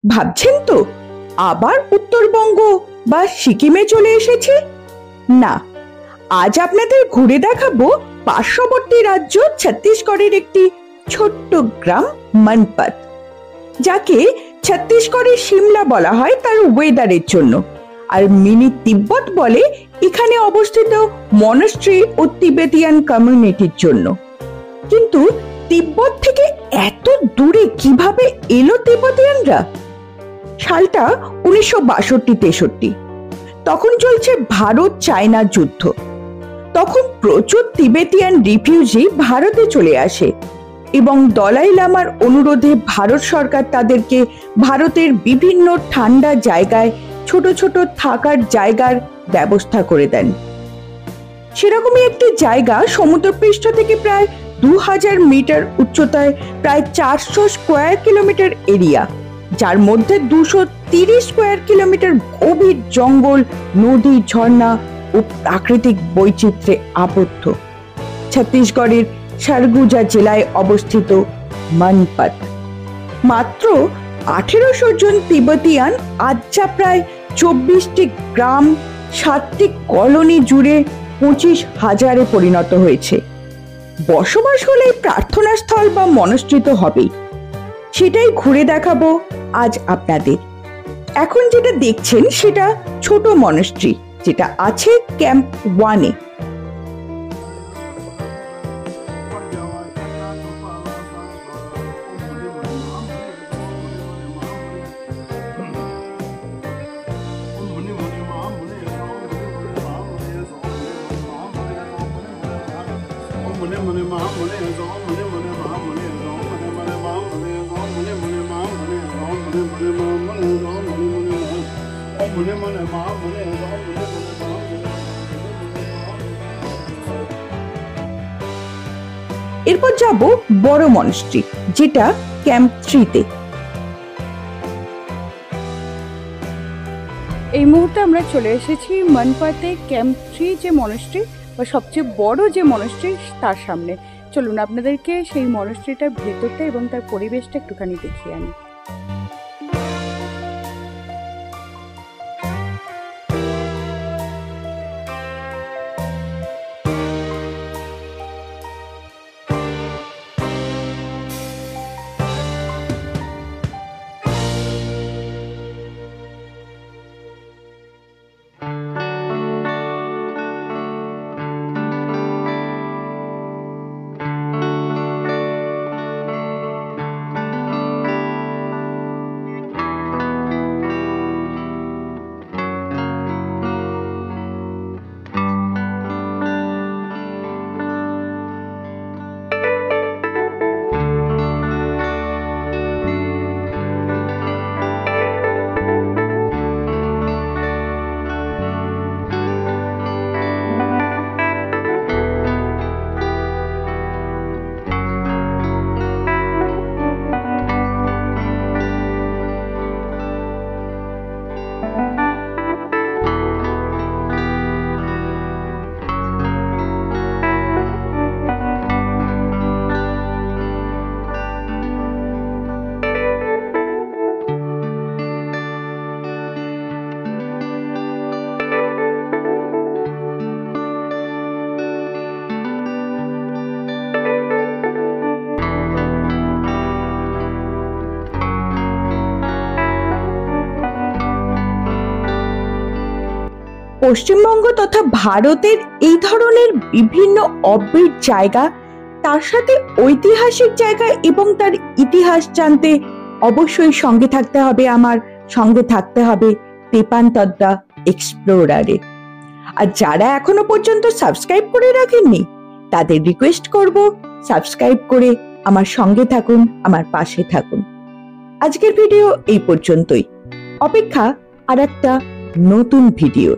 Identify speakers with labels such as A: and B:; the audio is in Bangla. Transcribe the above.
A: ভাবছেন তো আবার উত্তরবঙ্গ বা সিকিমে চলে এসেছি? না, আজ আপনাদের ঘুরে দেখাবো পার্শ্ববর্তী রাজ্য ছত্তিশগড়ের একটি ছোট্ট গ্রাম মনপত, যাকে ছত্তিশগড়ের সিমলা বলা হয় তার ওয়েদারের জন্য, আর মিনি তিব্বত বলে এখানে অবস্থিত মনাস্ট্রি ও তিবেতিয়ান কমিউনিটির জন্য। কিন্তু তিব্বত থেকে এত দূরে কিভাবে এলো তিব্বতিয়ানরা? সালটা 1962-63। তখন চলছে ভারত চায়না যুদ্ধ। তখন প্রচুর তিবেতিয়ান রিফিউজি ভারতে চলে আসে এবং দলাই লামার অনুরোধে ভারত সরকার তাদেরকে ভারতের বিভিন্ন ঠান্ডা জায়গায় ছোট ছোট থাকার জায়গার ব্যবস্থা করে দেন। সেরকমই একটি জায়গা সমুদ্রপৃষ্ঠ থেকে প্রায় 2000 মিটার উচ্চতায়, প্রায় 400 স্কোয়ার কিলোমিটার এরিয়া, যার মধ্যে 230 স্কোয়ার কিলোমিটার গভীর জঙ্গল, নদী, ঝর্ণা ও প্রাকৃতিক বৈচিত্র্যে আবদ্ধ ছত্তিশগড়ের সরগুজা জেলায় অবস্থিত মনপত। মাত্র 1800 জন তিব্বতিয়ান আজ যা প্রায় 24টি গ্রাম, 7টি কলোনি জুড়ে 25,000-এ পরিণত হয়েছে। বসবাস হলে প্রার্থনা স্থল বা মনস্ট্রি তো হবেই, সেটাই ঘুরে দেখাবো আজ আপনাদের। এখন যেটা দেখছেন সেটা ছোট মনস্ট্রি, যেটা আছে ক্যাম্প 1-এ। এরপর যাব বড় মনস্ট্রি, যেটা ক্যাম্প 3-তে।
B: এই মুহূর্তে আমরা চলে এসেছি মনপতে ক্যাম্প 3 যে মনস্ট্রি বা সবচেয়ে বড় যে মনস্ট্রি তার সামনে। চলুন আপনাদেরকে সেই মনস্ট্রিটার ভেতরটা এবং তার পরিবেশটা একটুখানি দেখিয়ে আনি।
A: পশ্চিমবঙ্গ তথা ভারতের এই ধরনের বিভিন্ন অদ্ভুত জায়গা, তার সাথে ঐতিহাসিক জায়গা এবং তার ইতিহাস জানতে অবশ্যই সঙ্গে থাকতে হবে, আমার সঙ্গে থাকতে হবে পেপান্তদ্দা এক্সপ্লোরারে। আর যারা এখনো পর্যন্ত সাবস্ক্রাইব করে রাখেননি, তাদের রিকোয়েস্ট করব সাবস্ক্রাইব করে আমার সঙ্গে থাকুন, আমার পাশে থাকুন। আজকের ভিডিও এই পর্যন্তই, অপেক্ষা আর একটা নতুন ভিডিও।